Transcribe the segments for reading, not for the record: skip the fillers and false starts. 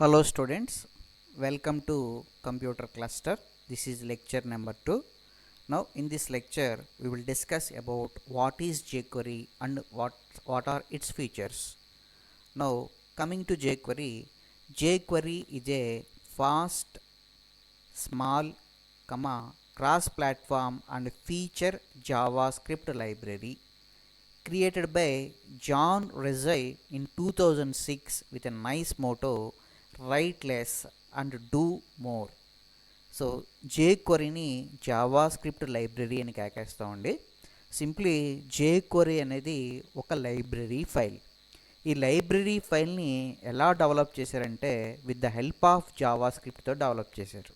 Hello students, welcome to computer cluster. This is lecture number 2. Now in this lecture we will discuss about what is jQuery and what are its features. Now coming to jQuery is a fast, small, cross platform and feature JavaScript library created by John Rizzi in 2006 with a nice motto, write less and do more. So jQueryని JavaScript library అని కేకేస్తామండి. Simply jQuery అనేది ఒక library file. ఈ library ఫైల్ని ఎలా develop చేశారంటే with the help of జావా స్క్రిప్ట్తో డెవలప్ చేశారు.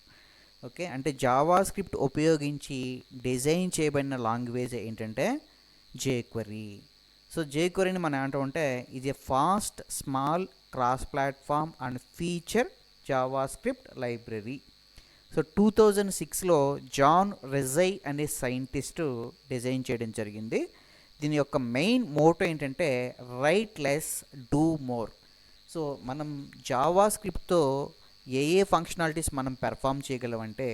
ఓకే, అంటే జావా స్క్రిప్ట్ ఉపయోగించి డిజైన్ చేయబడిన లాంగ్వేజ్ ఏంటంటే jQuery. సో jQueryని మనం ఏమంటామంటే ఇది fast, small, cross platform and feature JavaScript library. So 2006లో జాన్ రిజై అనే సైంటిస్టు డిజైన్ చేయడం జరిగింది. దీని యొక్క మెయిన్ మోటో ఏంటంటే write less do more. So మనం జావా స్క్రిప్ట్తో ఏ ఫంక్షనాలిటీస్ మనం పెర్ఫామ్ చేయగలమంటే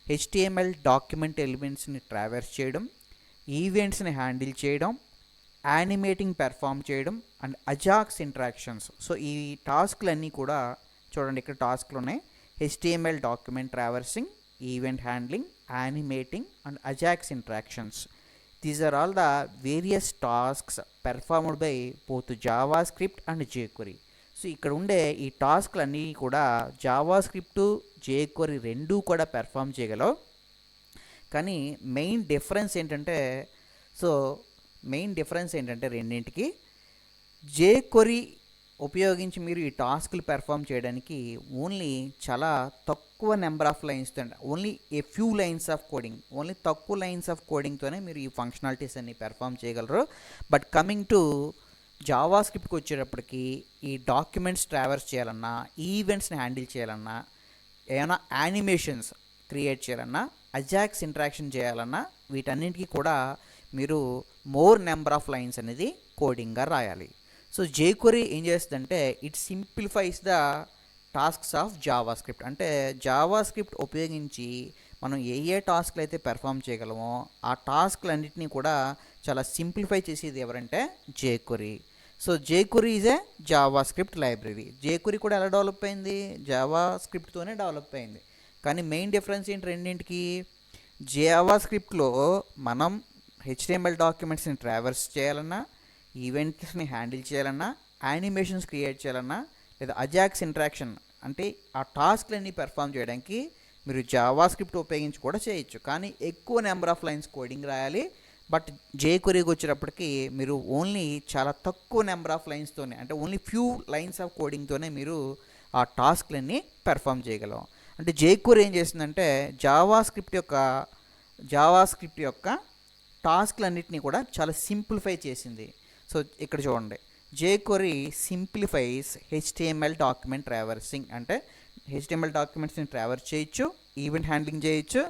HTML డాక్యుమెంట్ ఎలిమెంట్స్ని ట్రావర్స్ చేయడం, ఈవెంట్స్ని హ్యాండిల్ చేయడం, యానిమేటింగ్ పెర్ఫామ్ చేయడం అండ్ అజాక్స్ ఇంటరాక్షన్స్. సో ఈ టాస్క్లన్నీ కూడా చూడండి, ఇక్కడ టాస్క్లు ఉన్నాయి. HTML document traversing, event handling, animating and Ajax interactions. These are all the various tasks performed by both JavaScript and jQuery. So ఇక్కడ ఉండే ఈ టాస్క్లన్నీ కూడా జావా స్క్రిప్ట్, jQuery రెండూ కూడా పెర్ఫామ్ చేయగలవు. కానీ మెయిన్ డిఫరెన్స్ ఏంటంటే రెండింటికి jQuery ఉపయోగించి మీరు ఈ టాస్క్లు పెర్ఫామ్ చేయడానికి ఓన్లీ చాలా తక్కువ నెంబర్ ఆఫ్ లైన్స్తో, only a few lines of coding, only తక్కువ లైన్స్ ఆఫ్ కోడింగ్తోనే మీరు ఈ ఫంక్షనాలిటీస్ అన్ని పెర్ఫామ్ చేయగలరు. బట్ కమింగ్ టు జావా స్క్రిప్ట్కి వచ్చేటప్పటికి ఈ డాక్యుమెంట్స్ ట్రావర్స్ చేయాలన్నా, ఈవెంట్స్ని హ్యాండిల్ చేయాలన్నా, ఏమైనా యానిమేషన్స్ క్రియేట్ చేయాలన్నా, అజాక్స్ ఇంటరాక్షన్ చేయాలన్నా, వీటన్నింటికి కూడా మీరు మోర్ నెంబర్ ఆఫ్ లైన్స్ అనేది కోడింగ్గా రాయాలి. సో jQuery ఏం చేస్తుందంటే it simplifies the tasks of Java script. అంటే జావా స్క్రిప్ట్ ఉపయోగించి మనం ఏ టాస్క్లు అయితే పెర్ఫామ్ చేయగలమో ఆ టాస్క్లన్నింటినీ కూడా చాలా సింప్లిఫై చేసేది ఎవరంటే jQuery. So jQuery is a JavaScript library. jQuery కూడా ఎలా డెవలప్ అయింది? జావా స్క్రిప్ట్తోనే డెవలప్ అయింది. కానీ మెయిన్ డిఫరెన్స్ ఏంటి రెండింటికి? జావా స్క్రిప్ట్లో మనం HTML డాక్యుమెంట్స్ని ట్రావర్స్ చేయాలన్నా, ఈవెంట్స్ని హ్యాండిల్ చేయాలన్నా, యానిమేషన్స్ క్రియేట్ చేయాలన్నా, లేదా అజాక్స్ ఇంటరాక్షన్ అంటే ఆ టాస్క్లన్నీ పెర్ఫామ్ చేయడానికి మీరు జావా స్క్రిప్ట్ ఉపయోగించి కూడా చేయొచ్చు. కానీ ఎక్కువ నెంబర్ ఆఫ్ లైన్స్ కోడింగ్ రాయాలి. బట్ jQueryకి వచ్చేటప్పటికి మీరు ఓన్లీ చాలా తక్కువ నెంబర్ ఆఫ్ లైన్స్తోనే, అంటే ఓన్లీ ఫ్యూ లైన్స్ ఆఫ్ కోడింగ్తోనే మీరు ఆ టాస్క్లన్నీ పెర్ఫామ్ చేయగలం. అంటే jQuery ఏం చేస్తుందంటే జావా స్క్రిప్ట్ యొక్క టాస్క్లన్నింటినీ కూడా చాలా సింప్లిఫై చేసింది. సో ఇక్కడ చూడండి, jQuery simplifies HTML document traversing. అంటే HTML డాక్యుమెంట్స్ని ట్రావర్స్ చేయొచ్చు, ఈవెంట్ హ్యాండ్లింగ్ చేయొచ్చు,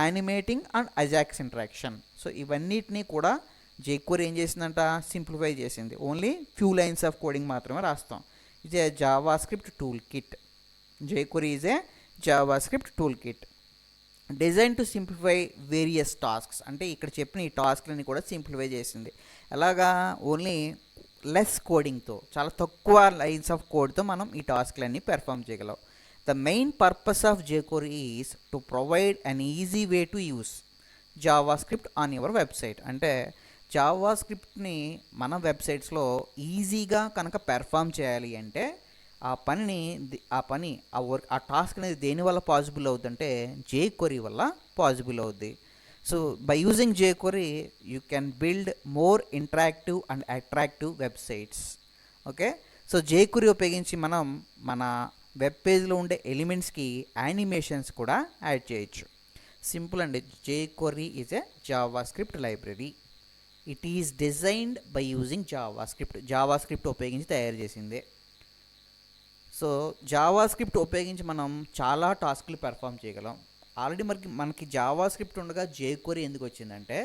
animating and Ajax interaction. So ఇవన్నిటినీ కూడా jQuery ఏం చేసిందంట? సింప్లిఫై చేసింది. Only few lines of coding మాత్రమే రాస్తాం. ఇది JavaScript tool kit. jQuery is a JavaScript tool kit design to simplify various tasks. అంటే ఇక్కడ చెప్పిన ఈ టాస్క్లని కూడా సింప్లిఫై చేసింది. ఎలాగా? ఓన్లీ లెస్ కోడింగ్తో, చాలా తక్కువ లైన్స్ ఆఫ్ కోడ్తో మనం ఈ టాస్క్లన్నీ పెర్ఫామ్ చేయగలం. The main purpose of jQuery is to provide an easy way to use JavaScript on your website. అంటే జావా స్క్రిప్ట్ని మన వెబ్సైట్స్లో ఈజీగా కనుక పెర్ఫామ్ చేయాలి అంటే ఆ టాస్క్ అనేది దేనివల్ల పాసిబుల్ అవుతుందంటే jQuery వల్ల పాసిబుల్ అవుద్ది. So by using jQuery you can build more interactive and attractive websites. Okay, so jQuery ఉపయోగించి మనం మన వెబ్ పేజ్లో ఉండే ఎలిమెంట్స్కి యానిమేషన్స్ కూడా యాడ్ చేయొచ్చు. సింపుల్ అండి. jQuery is a JavaScript library. It is designed by using Java script ఉపయోగించి తయారు చేసింది. సో జావా స్క్రిప్ట్ ఉపయోగించి మనం చాలా టాస్క్లు పెర్ఫామ్ చేయగలం. ఆల్రెడీ మనకి జావా స్క్రిప్ట్ ఉండగా jQuery ఎందుకు వచ్చిందంటే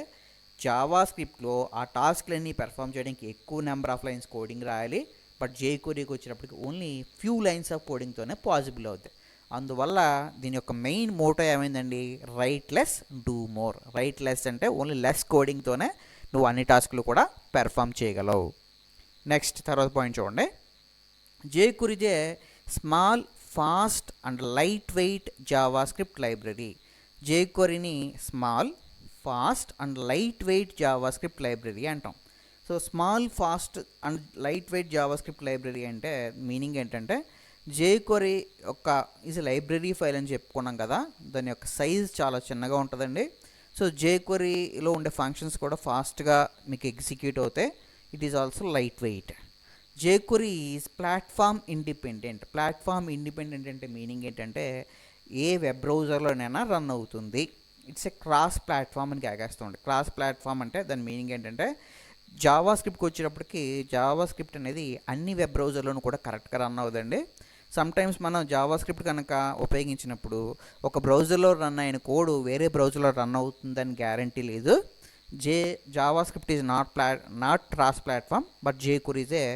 జావా స్క్రిప్ట్లో ఆ టాస్క్లన్నీ పెర్ఫామ్ చేయడానికి ఎక్కువ నెంబర్ ఆఫ్ లైన్స్ కోడింగ్ రాయాలి. బట్ జేక్వరీకి వచ్చేటప్పటికి ఓన్లీ ఫ్యూ లైన్స్ ఆఫ్ కోడింగ్తోనే పాసిబుల్ అవుతాయి. అందువల్ల దీని యొక్క మెయిన్ మోటో ఏమైందండి, write less do more. Write less అంటే ఓన్లీ లెస్ కోడింగ్తోనే నువ్వు అన్ని టాస్క్లు కూడా పెర్ఫామ్ చేయగలవు. నెక్స్ట్ తర్వాత పాయింట్ చూడండి. jQuery is a small, fast and lightweight JavaScript library. jQueryని small, fast and lightweight JavaScript library అంటాం. So small, fast and lightweight JavaScript library అంటే మీనింగ్ ఏంటంటే jQuery యొక్క ఈజ్ లైబ్రరీ ఫైల్ అని చెప్పుకున్నాం కదా, దాని యొక్క సైజ్ చాలా చిన్నగా ఉంటుందండి. సో jQueryలో ఉండే ఫంక్షన్స్ కూడా ఫాస్ట్గా మీకు ఎగ్జిక్యూట్ అవుతాయి. It is also light weight. jQuery is platform independent. Platform independent అంటే మీనింగ్ ఏంటంటే ఏ వెబ్ బ్రౌజర్లోనైనా రన్ అవుతుంది. ఇట్స్ ఏ క్రాస్ ప్లాట్ఫామ్ అని కాగేస్తుంది. క్రాస్ ప్లాట్ఫామ్ అంటే దాని మీనింగ్ ఏంటంటే జావాస్క్రిప్ట్కి వచ్చేటప్పటికి జావాస్క్రిప్ట్ అనేది అన్ని వెబ్ బ్రౌజర్లోనూ కూడా కరెక్ట్గా రన్ అవుతుందండి. సమ్టైమ్స్ మనం జావాస్క్రిప్ట్ కనుక ఉపయోగించినప్పుడు ఒక బ్రౌజర్లో రన్ అయిన కోడ్ వేరే బ్రౌజర్లో రన్ అవుతుందని గ్యారంటీ లేదు. JavaScript is not cross platform, but jQuery is a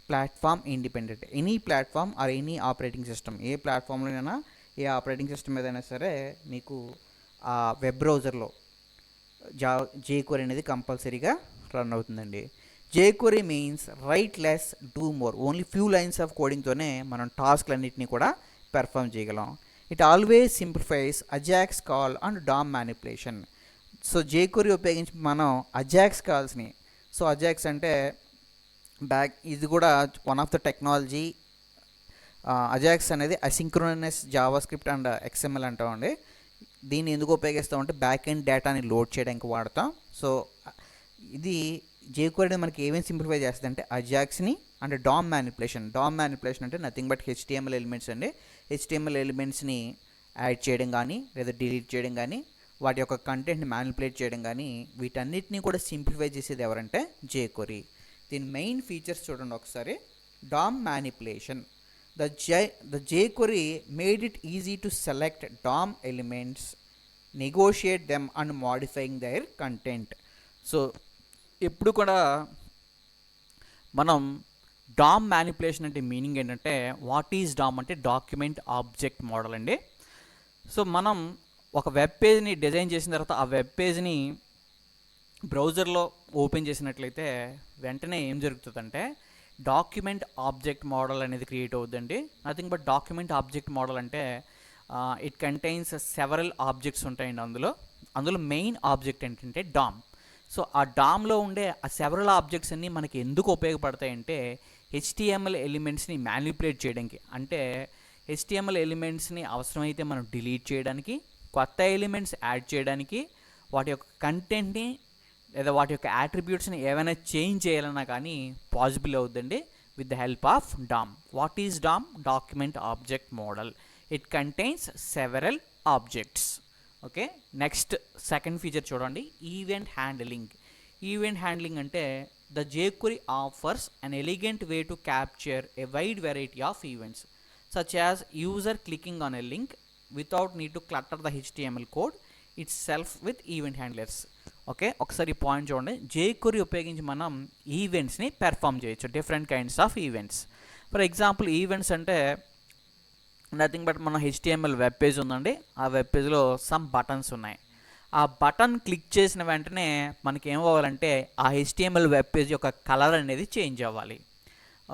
platform independent. Any platform or any operating system, ఏ ప్లాట్ఫామ్లోనైనా ఏ ఆపరేటింగ్ సిస్టమ్ ఏదైనా సరే మీకు ఆ వెబ్ బ్రౌజర్లో jQuery అనేది కంపల్సరీగా రన్ అవుతుందండి. jQuery means write less do more. Only few lines of కోడింగ్తోనే మనం టాస్క్లన్నింటినీ కూడా పెర్ఫామ్ చేయగలం. It always simplifies Ajax call and DOM manipulation. So jQuery ఉపయోగించి మనం అజాక్స్ కాల్స్ని, సో అజాక్స్ అంటే ఇది కూడా one of the technology. Ajax అనేది అసింక్రోనస్ జావాస్క్రిప్ట్ అండ్ XML అంటామండి. దీన్ని ఎందుకు ఉపయోగిస్తామంటే బ్యాక్ ఎండ్ డేటాని లోడ్ చేయడానికి వాడతాం. సో ఇది jQuery మనకి ఏమేమి సింప్లిఫై చేస్తుంది అంటే అజాక్స్ని and DOM manipulation. DOM manipulation అంటే నథింగ్ బట్ HTML ఎలిమెంట్స్ అండి. HTML ఎలిమెంట్స్ని యాడ్ చేయడం కానీ లేదా డిలీట్ చేయడం కానీ వాటి యొక్క కంటెంట్ని మ్యానిపులేట్ చేయడం కానీ వీటన్నిటిని కూడా సింప్లిఫై చేసేది ఎవరంటే jQuery. దీని మెయిన్ ఫీచర్స్ చూడండి ఒకసారి. DOM manipulation. The jQuery made it easy to select DOM elements, negotiate them and modifying their content. So ఎప్పుడు కూడా మనం DOM manipulation అంటే మీనింగ్ ఏంటంటే వాట్ ఈజ్ DOM అంటే డాక్యుమెంట్ ఆబ్జెక్ట్ మోడల్ అండి. సో మనం ఒక వెబ్ పేజ్ని డిజైన్ చేసిన తర్వాత ఆ వెబ్ పేజ్ని బ్రౌజర్లో ఓపెన్ చేసినట్లయితే వెంటనే ఏం జరుగుతుందంటే డాక్యుమెంట్ ఆబ్జెక్ట్ మోడల్ అనేది క్రియేట్ అవుతుందండి. Nothing but document object model అంటే ఇట్ కంటైన్స్ సెవరల్ ఆబ్జెక్ట్స్ ఉంటాయండి. అందులో మెయిన్ ఆబ్జెక్ట్ ఏంటంటే డామ్. సో ఆ డామ్లో ఉండే ఆ సెవరల్ ఆబ్జెక్ట్స్ అన్నీ మనకి ఎందుకు ఉపయోగపడతాయంటే HTML ఎలిమెంట్స్ని మ్యానిపులేట్ చేయడానికి. అంటే HTML ఎలిమెంట్స్ని అవసరమైతే మనం డిలీట్ చేయడానికి, కొత్త ఎలిమెంట్స్ యాడ్ చేయడానికి, వాటి యొక్క కంటెంట్ని లేదా వాటి యొక్క యాట్రిబ్యూట్స్ని ఏమైనా చేంజ్ చేయాలన్నా కానీ పాసిబుల్ అవుతుందండి with the help of DOM. What is DOM? Document object model. It contains several objects. Okay, next second feature చూడండి, ఈవెంట్ హ్యాండ్లింగ్. ఈవెంట్ హ్యాండ్లింగ్ అంటే the jQuery offers an elegant way to capture A wide variety of events such as user clicking on a link without need to clutter the HTML code it's self with event handlers. Okay, ఒకసారి point చూడండి. jQuery ఉపయోగించి మనం ఈవెంట్స్ని perform చేయొచ్చు, different kinds of events. For example events అంటే nothing but మన HTML web page ఉందండి. ఆ web పేజ్లో సమ్ బటన్స్ ఉన్నాయి. ఆ బటన్ క్లిక్ చేసిన వెంటనే మనకి ఏం అవ్వాలంటే ఆ HTML వెబ్ పేజ్ యొక్క కలర్ అనేది చేంజ్ అవ్వాలి.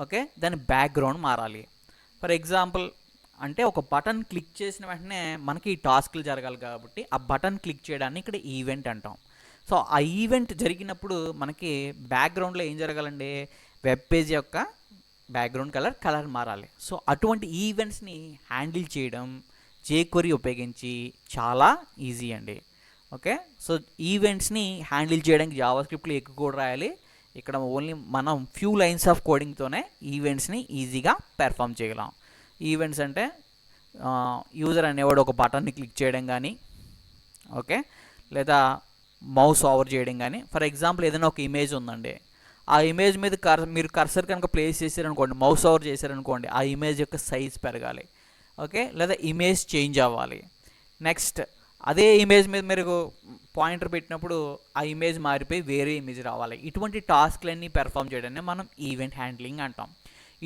ఓకే, దాని బ్యాక్గ్రౌండ్ మారాలి. ఫర్ ఎగ్జాంపుల్ అంటే ఒక బటన్ క్లిక్ చేసిన వెంటనే మనకి ఈ టాస్క్లు జరగాలి కాబట్టి ఆ బటన్ క్లిక్ చేయడాన్ని ఇక్కడ ఈవెంట్ అంటాం. సో ఆ ఈవెంట్ జరిగినప్పుడు మనకి బ్యాక్గ్రౌండ్లో ఏం జరగాలండి, వెబ్ పేజ్ యొక్క బ్యాక్గ్రౌండ్ కలర్ మారాలి. సో అటువంటి ఈవెంట్స్ని హ్యాండిల్ చేయడం jQuery ఉపయోగించి చాలా ఈజీ అండి. ఓకే, సో ఈవెంట్స్ని హ్యాండిల్ చేయడానికి జావాస్క్రిప్ట్లో ఎక్కువ కోడ్ రాయాలి. ఇక్కడ ఓన్లీ మనం ఫ్యూ లైన్స్ ఆఫ్ కోడింగ్తోనే ఈవెంట్స్ని ఈజీగా పెర్ఫామ్ చేయగలం. ఈవెంట్స్ అంటే యూజర్ అనేవాడు ఒక బటన్ని క్లిక్ చేయడం కానీ, ఓకే, లేదా మౌస్ ఓవర్ చేయడం కానీ. ఫర్ ఎగ్జాంపుల్ ఏదైనా ఒక ఇమేజ్ ఉందండి, ఆ ఇమేజ్ మీద మీరు కర్సర్ కనుక ప్లేస్ చేశారనుకోండి, మౌస్ ఓవర్ చేశారనుకోండి, ఆ ఇమేజ్ యొక్క సైజ్ పెరగాలి. ఓకే, లేదా ఇమేజ్ చేంజ్ అవ్వాలి. నెక్స్ట్ అదే ఇమేజ్ మీద మీరు పాయింటర్ పెట్టినప్పుడు ఆ ఇమేజ్ మారిపోయి వేరే ఇమేజ్ రావాలి. ఇటువంటి టాస్క్లన్నీ పెర్ఫామ్ చేయడాన్ని మనం ఈవెంట్ హ్యాండ్లింగ్ అంటాం.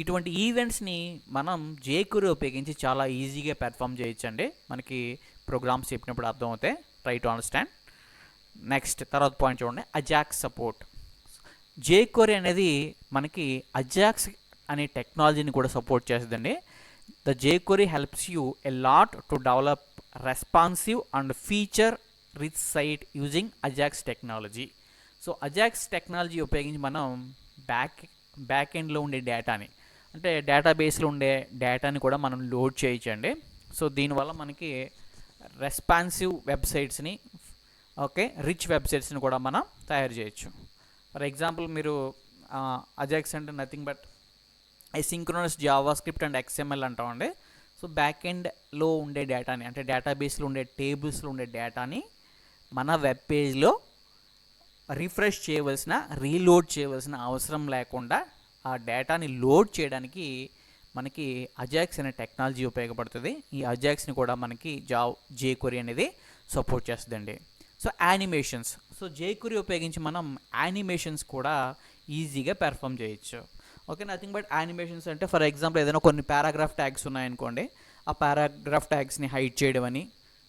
ఇటువంటి ఈవెంట్స్ని మనం jQuery ఉపయోగించి చాలా ఈజీగా పెర్ఫామ్ చేయొచ్చండి. మనకి ప్రోగ్రామ్స్ చెప్పినప్పుడు అర్థమవుతాయి. Try to understand. నెక్స్ట్ తర్వాత పాయింట్ చూడండి, అజాక్స్ సపోర్ట్. jQuery అనేది మనకి అజాక్స్ అనే టెక్నాలజీని కూడా సపోర్ట్ చేస్తుందండి. The jQuery helps you a lot to develop responsive and feature rich site using Ajax technology. So Ajax technology ఉపయోగించి మనం బ్యాక్ ఎండ్లో ఉండే డేటాని, అంటే డేటాబేస్లో ఉండే డేటాని కూడా మనం లోడ్ చేయొచ్చండి. సో దీనివల్ల మనకి రెస్పాన్సివ్ వెబ్సైట్స్ని, ఓకే, రిచ్ వెబ్సైట్స్ని కూడా మనం తయారు చేయొచ్చు. ఫర్ ఎగ్జాంపుల్ మీరు అజాక్స్ అంటే nothing but asynchronous JavaScript and XML అంటామండి. సో బ్యాక్ ఎండ్లో ఉండే డేటాని, అంటే డేటాబేస్లో ఉండే టేబుల్స్లో ఉండే డేటాని మన వెబ్ పేజ్లో రిఫ్రెష్ చేయవలసిన, రీలోడ్ చేయవలసిన అవసరం లేకుండా ఆ డేటాని లోడ్ చేయడానికి మనకి అజాక్స్ అనే టెక్నాలజీ ఉపయోగపడుతుంది. ఈ అజాక్స్ని కూడా మనకి jQuery అనేది సపోర్ట్ చేస్తుందండి. So animations. సో jQuery ఉపయోగించి మనం యానిమేషన్స్ కూడా ఈజీగా పెర్ఫామ్ చేయొచ్చు. ఓకే, నథింగ్ బట్ యానిమేషన్స్ అంటే ఫర్ ఎగ్జాంపుల్ ఏదైనా కొన్ని పారాగ్రాఫ్ ట్యాగ్స్ ఉన్నాయనుకోండి, ఆ పారాగ్రాఫ్ ట్యాగ్స్ని హైడ్ చేయడం అని,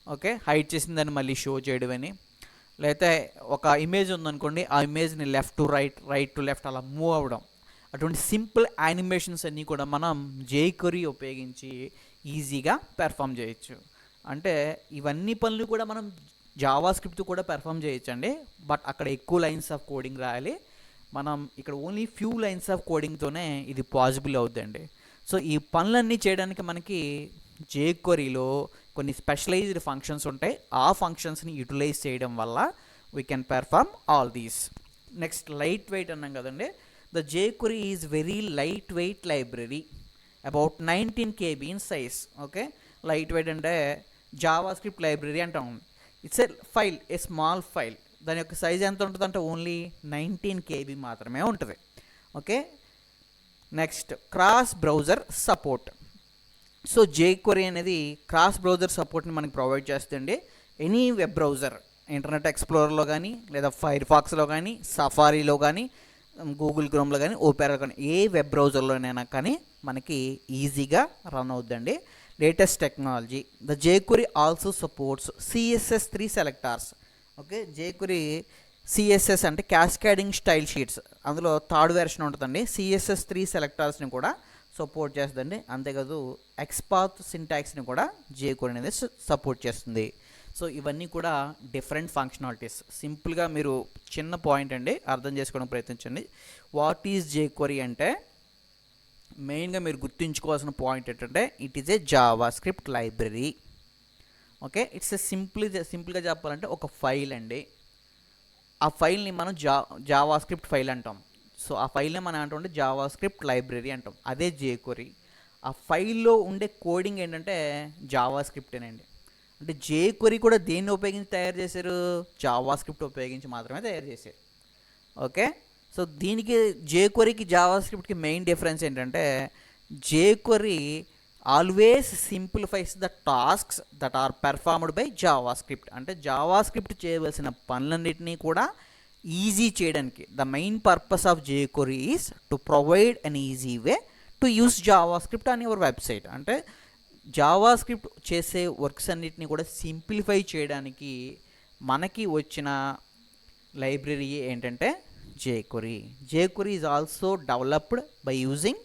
ఓకే, హైడ్ చేసిన దాన్ని మళ్ళీ షో చేయడం అని, లేకపోతే ఒక ఇమేజ్ ఉందనుకోండి, ఆ ఇమేజ్ని left to right, right to left అలా మూవ్ అవ్వడం, అటువంటి సింపుల్ యానిమేషన్స్ అన్నీ కూడా మనం jQuery ఉపయోగించి ఈజీగా పెర్ఫామ్ చేయొచ్చు. అంటే ఇవన్నీ పనులు కూడా మనం జావా స్క్రిప్ట్ కూడా పెర్ఫామ్ చేయొచ్చు అండి. బట్ అక్కడ ఎక్కువ లైన్స్ ఆఫ్ కోడింగ్ రాయాలి. మనం ఇక్కడ ఓన్లీ ఫ్యూ లైన్స్ ఆఫ్ కోడింగ్తోనే ఇది పాసిబుల్ అవుతుందండి. సో ఈ పనులన్నీ చేయడానికి మనకి jQueryలో కొన్ని స్పెషలైజ్డ్ ఫంక్షన్స్ ఉంటాయి. ఆ ఫంక్షన్స్ని యూటిలైజ్ చేయడం వల్ల we can perform all these. Next light weight అన్నాం కదండి. The jQuery is very light weight library, about 19 KB in size. Okay, light weight అంటే జావా స్క్రిప్ట్ లైబ్రరీ అంటాం. It's a file, a small file. దాని యొక్క size ఎంత ఉంటుంది అంటే only 19 KB మాత్రమే ఉంటుంది. Okay, next cross browser support. So jQuery అనేది క్రాస్ బ్రౌజర్ సపోర్ట్ని మనకి ప్రొవైడ్ చేస్తుంది. ఎనీ వెబ్ బ్రౌజర్, ఇంటర్నెట్ ఎక్స్ప్లోరర్లో కానీ, లేదా ఫైర్ ఫాక్స్లో కానీ, సఫారీలో కానీ, గూగుల్ క్రోమ్లో కానీ, ఓపెరాలో కానీ, ఏ వెబ్ బ్రౌజర్లోనైనా కానీ మనకి ఈజీగా రన్ అవుతుందండి. Latest technology, the jQuery also supports CSS3 selectors. Okay, jQuery CSS అంటే క్యాస్కేడింగ్ స్టైల్ షీట్స్, అందులో థర్డ్ వెర్షన్ ఉంటుందండి. CSS3 సెలెక్టార్స్ని కూడా సపోర్ట్ చేస్తుందండి. అంతేకాదు ఎక్స్పాత్ సింటాక్స్ని కూడా jQuery అనేది సపోర్ట్ చేస్తుంది. సో ఇవన్నీ కూడా డిఫరెంట్ ఫంక్షనాలిటీస్. సింపుల్గా మీరు చిన్న పాయింట్ అండి, అర్థం చేసుకోవడానికి ప్రయత్నించండి. వాట్ ఈజ్ jQuery అంటే మెయిన్గా మీరు గుర్తుంచుకోవాల్సిన పాయింట్ ఏంటంటే it is a JavaScript library. Okay, it's a సింపుల్గా చెప్పాలంటే ఒక ఫైల్ అండి. ఆ ఫైల్ని మనం జావా స్క్రిప్ట్ ఫైల్ అంటాం. సో ఆ ఫైల్ని మనం అంటే జావా స్క్రిప్ట్ లైబ్రరీ అంటాం. అదే jQuery. ఆ ఫైల్లో ఉండే కోడింగ్ ఏంటంటే జావా స్క్రిప్టేనండి. అంటే jQuery కూడా దేన్ని ఉపయోగించి తయారు చేశారు? జావా స్క్రిప్ట్ ఉపయోగించి మాత్రమే తయారు చేశారు. ఓకే, సో దీనికి jQueryకి జావా స్క్రిప్ట్కి మెయిన్ డిఫరెన్స్ ఏంటంటే jQuery always simplifies the tasks that are performed by JavaScript. అంటే జావా స్క్రిప్ట్ చేయవలసిన పనులన్నింటినీ కూడా ఈజీ చేయడానికి the main purpose of jQuery is to provide an easy way to use JavaScript on your website. అంటే JavaScript చేసే works అన్నిటిని కూడా simplify చేయడానికి మనకి వచ్చిన లైబ్రరీ ఏంటంటే jQuery. jQuery is also developed by using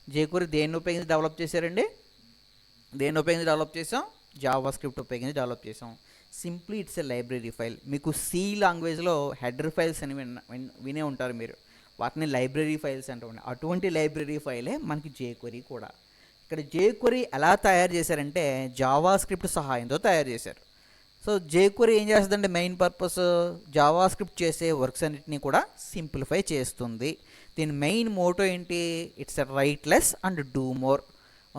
jQuery దేన్ని ఉపయోగించి డెవలప్ చేశారండి? దేన్ని ఉపయోగించి డెవలప్ చేసాం? జావా స్క్రిప్ట్ ఉపయోగించి డెవలప్ చేసాం. Simply it's a library file. మీకు సి లాంగ్వేజ్లో హెడర్ ఫైల్స్ అని వినే ఉంటారు మీరు. వాటిని లైబ్రరీ ఫైల్స్ అంటారు. అటువంటి లైబ్రరీ ఫైలే మనకి jQuery కూడా. ఇక్కడ jQuery ఎలా తయారు చేశారంటే జావా స్క్రిప్ట్ సహాయంతో తయారు చేశారు. సో jQuery ఏం చేస్తుందంటే మెయిన్ పర్పస్ జావా స్క్రిప్ట్ చేసే వర్క్స్ అన్నిటిని కూడా సింప్లిఫై చేస్తుంది. దీని మెయిన్ మోటో ఏంటి? It's write less and do more.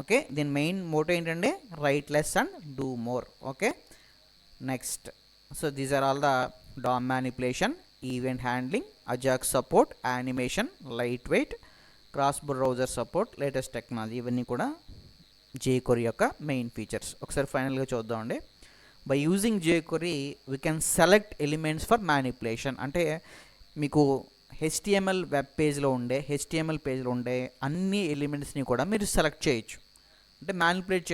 Okay, దీని మెయిన్ మోటో ఏంటంటే write less and do more. Okay, next, so these are all the DOM manipulation, event handling, Ajax support, animation, light weight, cross browser support, latest technology. ఇవన్నీ కూడా jQuery యొక్క main features. ఒకసారి ఫైనల్గా చూద్దామండి. By using jQuery we can select elements for manipulation. అంటే మీకు HTML web పేజ్లో ఉండే హెచ్టిఎంఎల్ పేజ్లో ఉండే అన్ని ఎలిమెంట్స్ని కూడా మీరు సెలెక్ట్ చేయొచ్చు. అంటే మ్యానిపులేట్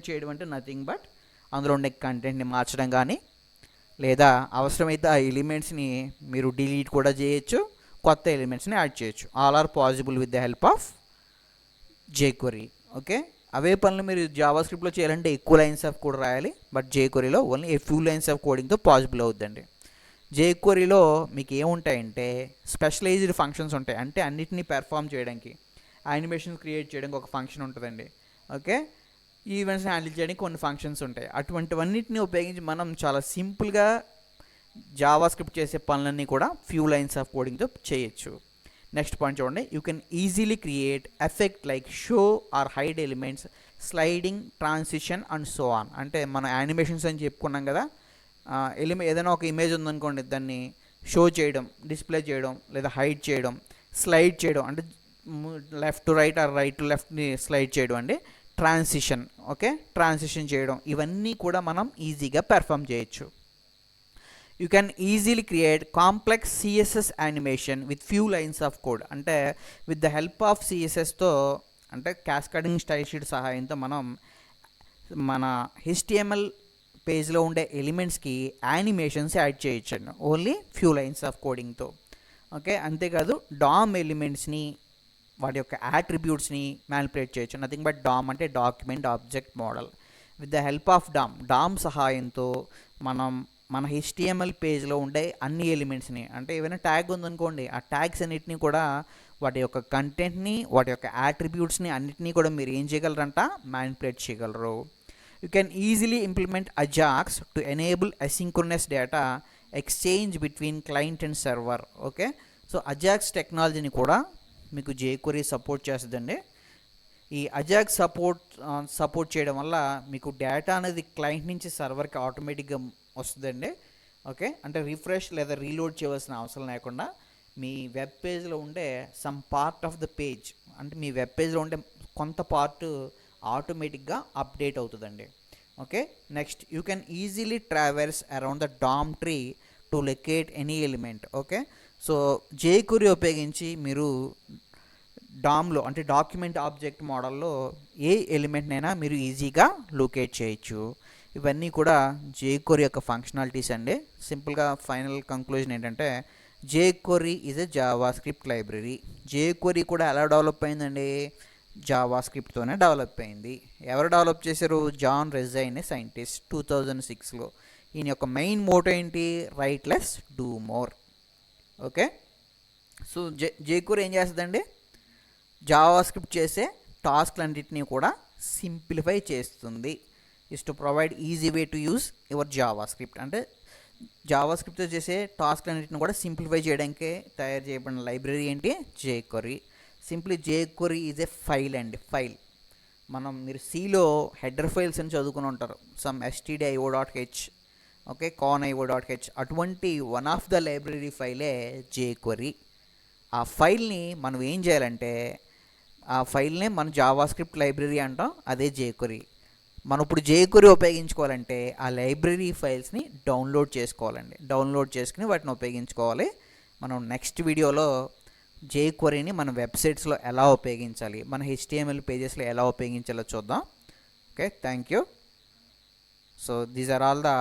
చేయడం అంటే నథింగ్ బట్ అందులో ఉండే కంటెంట్ని మార్చడం కానీ, లేదా అవసరమైతే ఆ ఎలిమెంట్స్ని మీరు డిలీట్ కూడా చేయొచ్చు, కొత్త ఎలిమెంట్స్ని యాడ్ చేయొచ్చు. All are possible with the help of jQuery. Okay, అవే పనులు మీరు జావా స్క్రిప్ట్లో చేయాలంటే ఎక్కువ లైన్స్ ఆఫ్ కోడ్ రాయాలి, బట్ jQueryలో only a few lines of కోడింగ్తో పాసిబుల్ అవుతుందండి. jQueryలో మీకు ఏముంటాయంటే స్పెషలైజ్డ్ ఫంక్షన్స్ ఉంటాయి. అంటే అన్నిటినీ పెర్ఫామ్ చేయడానికి, యానిమేషన్స్ క్రియేట్ చేయడానికి ఒక ఫంక్షన్ ఉంటుందండి. ఓకే, ఈవెంట్స్ హ్యాండిల్ చేయడానికి కొన్ని ఫంక్షన్స్ ఉంటాయి. అటువంటివన్నిటిని ఉపయోగించి మనం చాలా సింపుల్గా జావా స్క్రిప్ట్ చేసే పనులన్నీ కూడా ఫ్యూ లైన్స్ ఆఫ్ కోడింగ్తో చేయొచ్చు. నెక్స్ట్ పాయింట్ చూడండి, you can easily create effect like show or hide elements, sliding, transition and so on. అంటే మనం యానిమేషన్స్ అని చెప్పుకున్నాం కదా, ఏదైనా ఒక ఇమేజ్ ఉందనుకోండి, దాన్ని షో చేయడం, డిస్ప్లే చేయడం, లేదా హైడ్ చేయడం, స్లైడ్ చేయడం అంటే left to right or right to లెఫ్ట్ని స్లైడ్ చేయడం అండి, ట్రాన్సిషన్. ఓకే, ట్రాన్సిషన్ చేయడం, ఇవన్నీ కూడా మనం ఈజీగా పెర్ఫామ్ చేయొచ్చు. You can easily create complex CSS animation with few lines of code. అంటే విత్ ద హెల్ప్ ఆఫ్ సిఎస్ఎస్తో, అంటే క్యాస్కేడింగ్ స్టైల్ షీట్ సహాయంతో మనం మన హెచ్టిఎంఎల్ పేజ్లో ఉండే ఎలిమెంట్స్కి యానిమేషన్స్ యాడ్ చేయొచ్చండి, ఓన్లీ ఫ్యూ లైన్స్ ఆఫ్ కోడింగ్తో. ఓకే, అంతేకాదు డామ్ ఎలిమెంట్స్ని, వాటి యొక్క యాట్రిబ్యూట్స్ని మ్యానిపులేట్ చేయొచ్చు. నథింగ్ బట్ డామ్ అంటే document object model. With the help of DOM సహాయంతో మనం మన హెచ్టిఎంఎల్ పేజ్లో ఉండే అన్ని ఎలిమెంట్స్ని, అంటే ఏమైనా ట్యాగ్ ఉందనుకోండి, ఆ ట్యాగ్స్ అన్నిటినీ కూడా వాటి యొక్క కంటెంట్ని, వాటి యొక్క యాట్రిబ్యూట్స్ని అన్నిటినీ కూడా మీరు ఏం చేయగలరంట, మ్యానిపులేట్ చేయగలరు. You can easily implement Ajax to enable asynchronous data exchange between client and server. Okay, so Ajax టెక్నాలజీని కూడా మీకు jQuery సపోర్ట్ చేస్తుందండి. ఈ అజాక్స్ సపోర్ట్ చేయడం వల్ల మీకు డేటా అనేది క్లయింట్ నుంచి సర్వర్కి ఆటోమేటిక్గా వస్తుందండి. ఓకే, అంటే రిఫ్రెష్ లేదా రీలోడ్ చేయవలసిన అవసరం లేకుండా మీ వెబ్ పేజ్లో ఉండే some part of the page, అంటే మీ వెబ్ పేజ్లో ఉండే కొంత పార్ట్ ఆటోమేటిక్గా అప్డేట్ అవుతుందండి. Okay, next you can easily travels around the DOM tree to locate any element. Okay, so jQuery ఉపయోగించి మీరు డామ్లో, అంటే డాక్యుమెంట్ ఆబ్జెక్ట్ మోడల్లో ఏ ఎలిమెంట్నైనా మీరు ఈజీగా లొకేట్ చేయొచ్చు. ఇవన్నీ కూడా jQuery యొక్క ఫంక్షనాలిటీస్ అండి. సింపుల్గా ఫైనల్ కంక్లూజన్ ఏంటంటే jQuery is a Java script library. jQuery కూడా ఎలా డెవలప్ అయిందండి, జావా స్క్రిప్ట్తోనే డెవలప్ అయింది. ఎవరు డెవలప్ చేశారు, జాన్ రెజైన్ సైంటిస్ట్ 2006లో. ఈయన యొక్క మెయిన్ మోటో ఏంటి, right less do more. Okay, so jQuery ఏం చేస్తుందండి, జావా స్క్రిప్ట్ చేసే టాస్క్లన్నింటినీ కూడా సింప్లిఫై చేస్తుంది. Is to provide easy way to use your Java script. అంటే జావా స్క్రిప్ట్తో చేసే టాస్క్లన్నింటిని కూడా సింప్లిఫై చేయడానికి తయారు చేయబడిన లైబ్రరీ ఏంటి, jQuery. Simply jQuery is A file అండి, ఫైల్. మీరు సిలో హెడర్ ఫైల్స్ అని చదువుకుని ఉంటారు, సమ్ stdio.h, ఓకే, con.io.h, అటువంటి వన్ ఆఫ్ ద లైబ్రరీ ఫైలే jQuery. ఆ ఫైల్ని మనం ఏం చేయాలంటే, ఆ ఫైల్నే మనం జావా స్క్రిప్ట్ లైబ్రరీ అంటాం, అదే jQuery. మనం ఇప్పుడు jQuery ఉపయోగించుకోవాలంటే ఆ లైబ్రరీ ఫైల్స్ని డౌన్లోడ్ చేసుకోవాలండి. డౌన్లోడ్ చేసుకుని వాటిని ఉపయోగించుకోవాలి. మనం నెక్స్ట్ వీడియోలో jQueryని మన వెబ్సైట్స్లో ఎలా ఉపయోగించాలి, మన HTML పేజెస్లో ఎలా ఉపయోగించాలో చూద్దాం. Okay, thank you. So these are all the